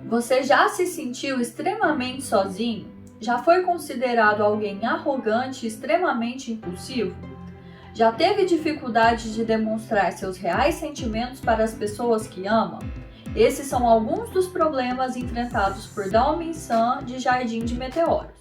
Você já se sentiu extremamente sozinho? Já foi considerado alguém arrogante e extremamente impulsivo? Já teve dificuldade de demonstrar seus reais sentimentos para as pessoas que ama? Esses são alguns dos problemas enfrentados por Dao-Min-san de Jardim de Meteoros.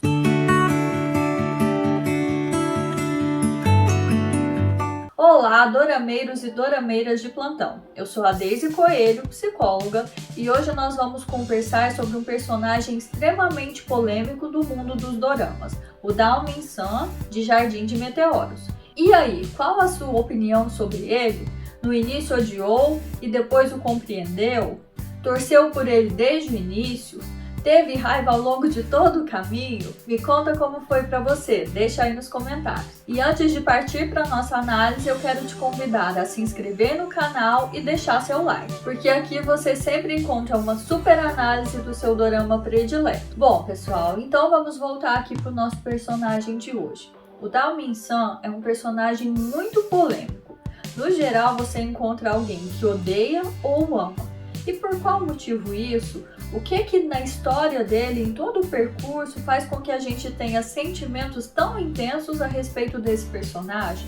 Olá, dorameiros e dorameiras de plantão. Eu sou a Deise Coelho, psicóloga, e hoje nós vamos conversar sobre um personagem extremamente polêmico do mundo dos doramas, o Dao-Min-san de Jardim de Meteoros. E aí, qual a sua opinião sobre ele? No início odiou e depois o compreendeu? Torceu por ele desde o início? Teve raiva ao longo de todo o caminho? Me conta como foi para você, deixa aí nos comentários. E antes de partir para nossa análise, eu quero te convidar a se inscrever no canal e deixar seu like, porque aqui você sempre encontra uma super análise do seu dorama predileto. Bom, pessoal, então vamos voltar aqui para o nosso personagem de hoje. O Dao-Min-san é um personagem muito polêmico. No geral, você encontra alguém que odeia ou ama. E por qual motivo isso? O que na história dele, em todo o percurso, faz com que a gente tenha sentimentos tão intensos a respeito desse personagem?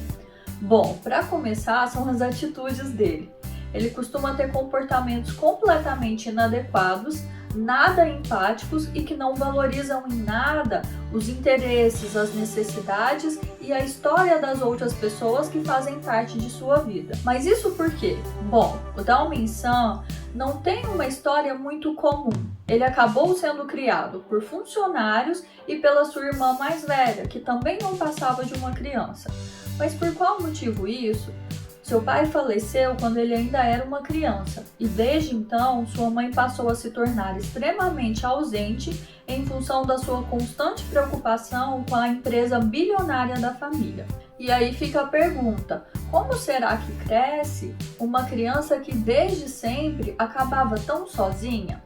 Bom, para começar, são as atitudes dele. Ele costuma ter comportamentos completamente inadequados, nada empáticos e que não valorizam em nada os interesses, as necessidades e a história das outras pessoas que fazem parte de sua vida. Mas isso por quê? Bom, o Dao-Min-san não tem uma história muito comum. Ele acabou sendo criado por funcionários e pela sua irmã mais velha, que também não passava de uma criança. Mas por qual motivo isso? Seu pai faleceu quando ele ainda era uma criança e desde então sua mãe passou a se tornar extremamente ausente em função da sua constante preocupação com a empresa bilionária da família. E aí fica a pergunta, como será que cresce uma criança que desde sempre acabava tão sozinha?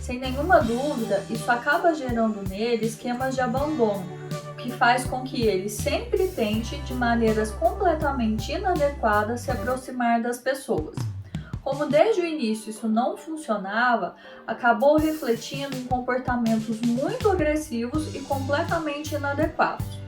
Sem nenhuma dúvida, isso acaba gerando nele esquemas de abandono, que faz com que ele sempre tente, de maneiras completamente inadequadas, se aproximar das pessoas. Como desde o início isso não funcionava, acabou refletindo em comportamentos muito agressivos e completamente inadequados.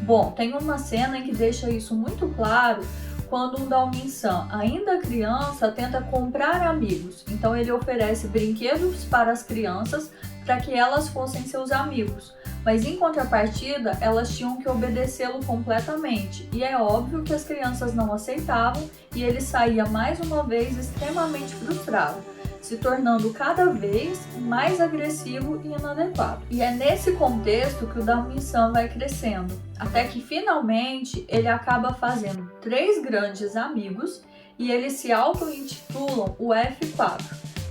Bom, tem uma cena em que deixa isso muito claro quando o Dao-Min-san, ainda criança, tenta comprar amigos. Então ele oferece brinquedos para as crianças para que elas fossem seus amigos. Mas em contrapartida, elas tinham que obedecê-lo completamente. E é óbvio que as crianças não aceitavam e ele saía mais uma vez extremamente frustrado, se tornando cada vez mais agressivo e inadequado. E é nesse contexto que o Dao-Min-san vai crescendo, até que finalmente ele acaba fazendo 3 grandes amigos e eles se auto-intitulam o F4,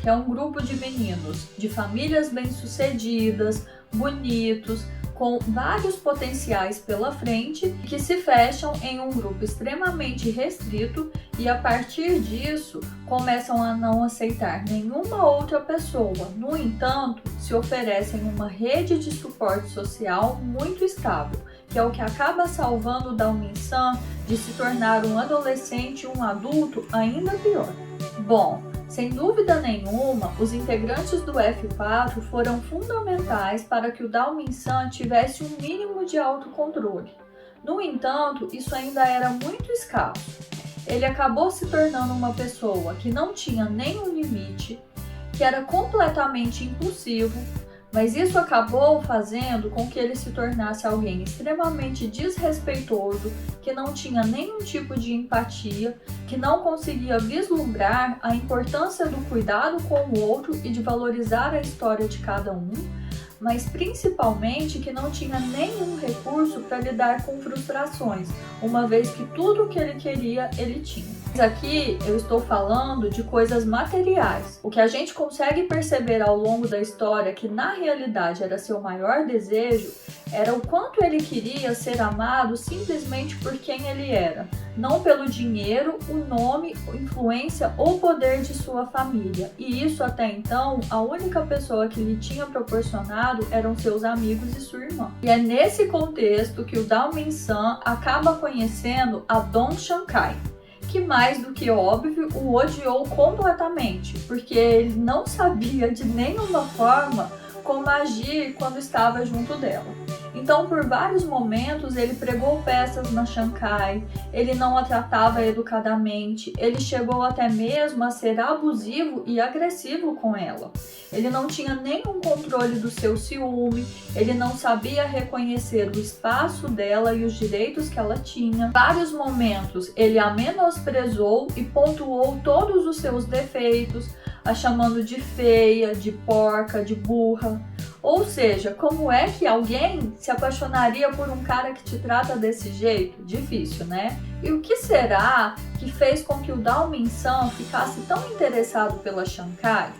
que é um grupo de meninos de famílias bem-sucedidas, bonitos, com vários potenciais pela frente, que se fecham em um grupo extremamente restrito e a partir disso começam a não aceitar nenhuma outra pessoa. No entanto, se oferecem uma rede de suporte social muito estável, que é o que acaba salvando o Dao-Min-san de se tornar um adolescente e um adulto ainda pior. Bom, sem dúvida nenhuma, os integrantes do F4 foram fundamentais para que o Dao-Min-san tivesse um mínimo de autocontrole. No entanto, isso ainda era muito escasso. Ele acabou se tornando uma pessoa que não tinha nenhum limite, que era completamente impulsivo, mas isso acabou fazendo com que ele se tornasse alguém extremamente desrespeitoso, que não tinha nenhum tipo de empatia, que não conseguia vislumbrar a importância do cuidado com o outro e de valorizar a história de cada um, mas principalmente que não tinha nenhum recurso para lidar com frustrações, uma vez que tudo o que ele queria, ele tinha. Mas aqui eu estou falando de coisas materiais. O que a gente consegue perceber ao longo da história que na realidade era seu maior desejo era o quanto ele queria ser amado simplesmente por quem ele era, não pelo dinheiro, o nome, influência ou poder de sua família. E isso até então, a única pessoa que lhe tinha proporcionado eram seus amigos e sua irmã. E é nesse contexto que o Dao-Min-san acaba conhecendo a Don Shankai, que mais do que óbvio, o odiou completamente, porque ele não sabia de nenhuma forma como agir quando estava junto dela. Então, por vários momentos, ele pregou peças na Shankai, ele não a tratava educadamente, ele chegou até mesmo a ser abusivo e agressivo com ela. Ele não tinha nenhum controle do seu ciúme, ele não sabia reconhecer o espaço dela e os direitos que ela tinha. Em vários momentos, ele a menosprezou e pontuou todos os seus defeitos, a chamando de feia, de porca, de burra. Ou seja, como é que alguém se apaixonaria por um cara que te trata desse jeito? Difícil, né? E o que será que fez com que o Dao-Min-san ficasse tão interessado pela Shankai?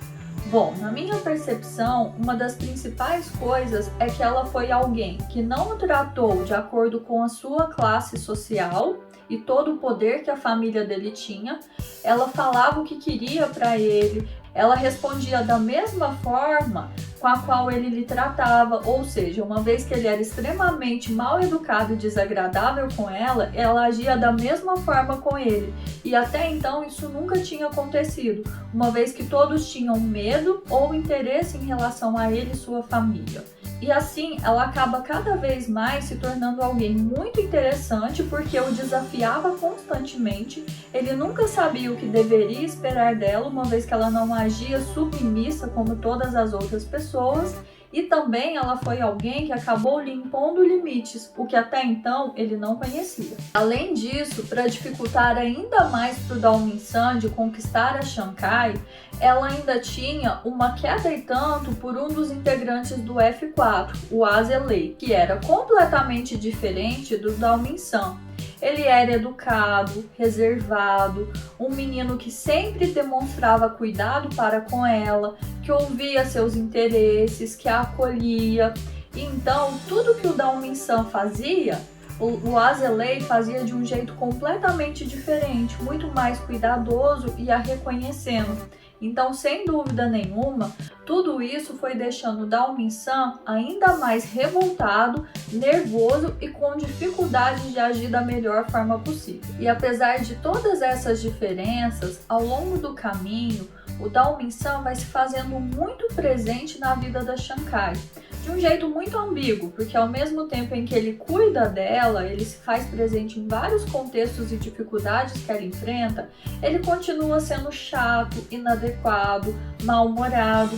Bom, na minha percepção, uma das principais coisas é que ela foi alguém que não o tratou de acordo com a sua classe social e todo o poder que a família dele tinha. Ela falava o que queria para ele, ela respondia da mesma forma com a qual ele lhe tratava, ou seja, uma vez que ele era extremamente mal educado e desagradável com ela, ela agia da mesma forma com ele. E até então isso nunca tinha acontecido, uma vez que todos tinham medo ou interesse em relação a ele e sua família. E assim, ela acaba cada vez mais se tornando alguém muito interessante porque o desafiava constantemente. Ele nunca sabia o que deveria esperar dela, uma vez que ela não agia submissa como todas as outras pessoas. E também ela foi alguém que acabou lhe impondo limites, o que até então ele não conhecia. Além disso, para dificultar ainda mais para o Dao-Min-san de conquistar a Shankai, ela ainda tinha uma queda e tanto por um dos integrantes do F4, o Azelei, que era completamente diferente do Dao-Min-san. Ele era educado, reservado, um menino que sempre demonstrava cuidado para com ela, que ouvia seus interesses, que a acolhia. Então, tudo que o Dao-Min-san fazia, o Azelei fazia de um jeito completamente diferente, muito mais cuidadoso e a reconhecendo. Então, sem dúvida nenhuma, tudo isso foi deixando o Dao-Min-san ainda mais revoltado, nervoso e com dificuldade de agir da melhor forma possível. E apesar de todas essas diferenças, ao longo do caminho, o Dao-Min-san vai se fazendo muito presente na vida da Shankai, de um jeito muito ambíguo, porque ao mesmo tempo em que ele cuida dela, ele se faz presente em vários contextos e dificuldades que ela enfrenta, ele continua sendo chato, inadequado, mal-humorado.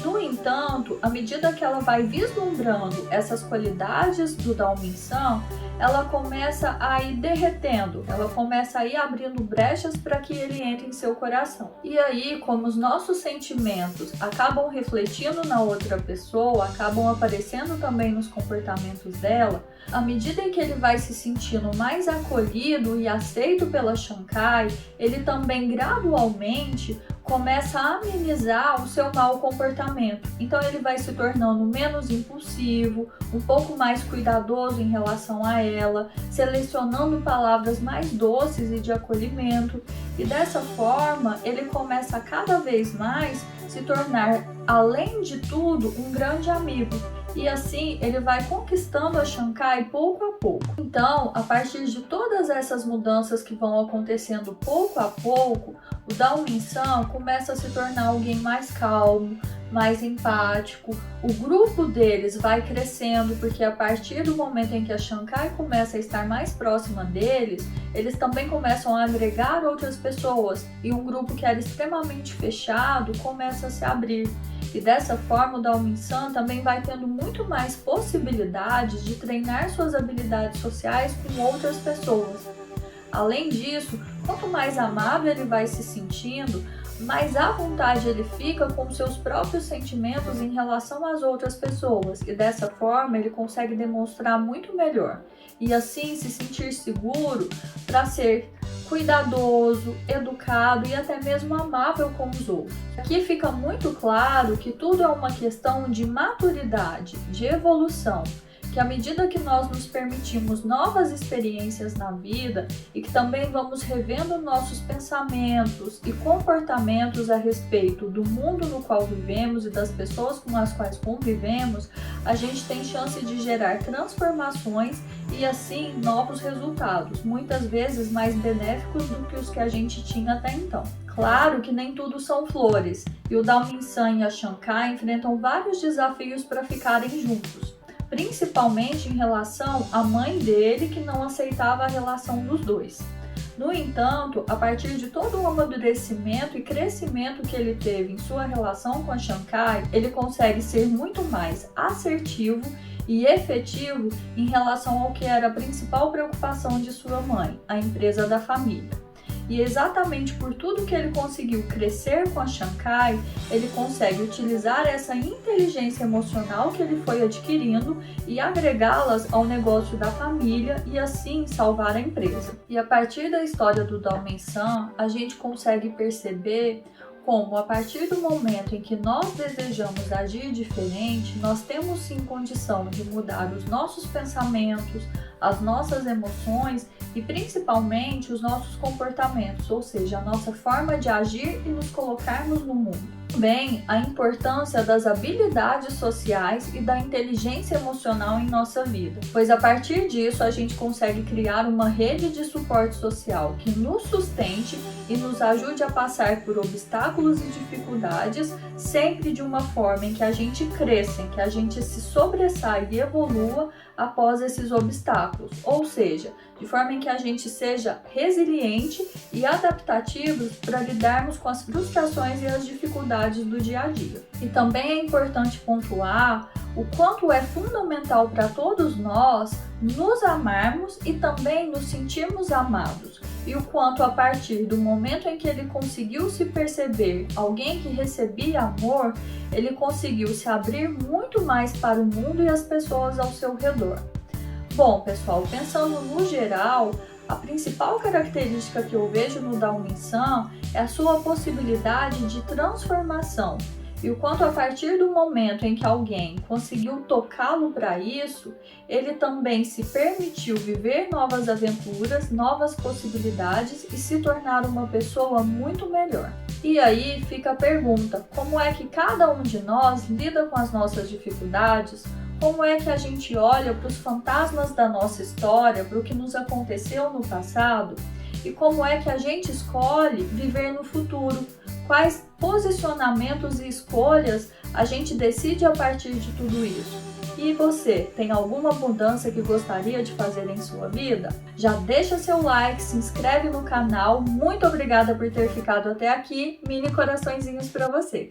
No entanto, à medida que ela vai vislumbrando essas qualidades do Dao-Min-san, ela começa a ir derretendo, ela começa a ir abrindo brechas para que ele entre em seu coração. E aí, como os nossos sentimentos acabam refletindo na outra pessoa, acabam aparecendo também nos comportamentos dela, à medida em que ele vai se sentindo mais acolhido e aceito pela Shankai, ele também gradualmente começa a amenizar o seu mau comportamento. Então ele vai se tornando menos impulsivo, um pouco mais cuidadoso em relação a ela, selecionando palavras mais doces e de acolhimento. E dessa forma, ele começa a cada vez mais se tornar, além de tudo, um grande amigo. E assim ele vai conquistando a Shankai pouco a pouco. Então, a partir de todas essas mudanças que vão acontecendo pouco a pouco, o Dao-Min-san começa a se tornar alguém mais calmo, mais empático. O grupo deles vai crescendo, porque a partir do momento em que a Shankai começa a estar mais próxima deles, eles também começam a agregar outras pessoas, e um grupo que era extremamente fechado começa a se abrir. E dessa forma o Dao-Min-san também vai tendo muito mais possibilidades de treinar suas habilidades sociais com outras pessoas. Além disso, quanto mais amado ele vai se sentindo, mais à vontade ele fica com seus próprios sentimentos em relação às outras pessoas, e dessa forma ele consegue demonstrar muito melhor e assim se sentir seguro para ser cuidadoso, educado e até mesmo amável com os outros. Aqui fica muito claro que tudo é uma questão de maturidade, de evolução. que à medida que nós nos permitimos novas experiências na vida e que também vamos revendo nossos pensamentos e comportamentos a respeito do mundo no qual vivemos e das pessoas com as quais convivemos, a gente tem chance de gerar transformações e assim novos resultados, muitas vezes mais benéficos do que os que a gente tinha até então. Claro que nem tudo são flores, e o Dao-Min-san e a Shankar enfrentam vários desafios para ficarem juntos, principalmente em relação à mãe dele, que não aceitava a relação dos dois. No entanto, a partir de todo o amadurecimento e crescimento que ele teve em sua relação com a Shankar, ele consegue ser muito mais assertivo e efetivo em relação ao que era a principal preocupação de sua mãe, a empresa da família. E exatamente por tudo que ele conseguiu crescer com a Shankar, ele consegue utilizar essa inteligência emocional que ele foi adquirindo e agregá-las ao negócio da família e assim salvar a empresa. E a partir da história do Dao-Min-san, a gente consegue perceber como, a partir do momento em que nós desejamos agir diferente, nós temos sim condição de mudar os nossos pensamentos, as nossas emoções e principalmente os nossos comportamentos, ou seja, a nossa forma de agir e nos colocarmos no mundo. Também a importância das habilidades sociais e da inteligência emocional em nossa vida, pois a partir disso a gente consegue criar uma rede de suporte social que nos sustente e nos ajude a passar por obstáculos e dificuldades, sempre de uma forma em que a gente cresça, em que a gente se sobressaia e evolua após esses obstáculos, ou seja, de forma em que a gente seja resiliente e adaptativos para lidarmos com as frustrações e as dificuldades do dia a dia. E também é importante pontuar o quanto é fundamental para todos nós nos amarmos e também nos sentirmos amados, e o quanto a partir do momento em que ele conseguiu se perceber alguém que recebia amor, ele conseguiu se abrir muito mais para o mundo e as pessoas ao seu redor. Bom, pessoal, pensando no geral, a principal característica que eu vejo no Dao-Min-san é a sua possibilidade de transformação e o quanto a partir do momento em que alguém conseguiu tocá-lo para isso, ele também se permitiu viver novas aventuras, novas possibilidades e se tornar uma pessoa muito melhor. E aí fica a pergunta, como é que cada um de nós lida com as nossas dificuldades? Como é que a gente olha para os fantasmas da nossa história, para o que nos aconteceu no passado? E como é que a gente escolhe viver no futuro? Quais posicionamentos e escolhas a gente decide a partir de tudo isso? E você, tem alguma mudança que gostaria de fazer em sua vida? Já deixa seu like, se inscreve no canal. Muito obrigada por ter ficado até aqui. Mini coraçõezinhos para vocês!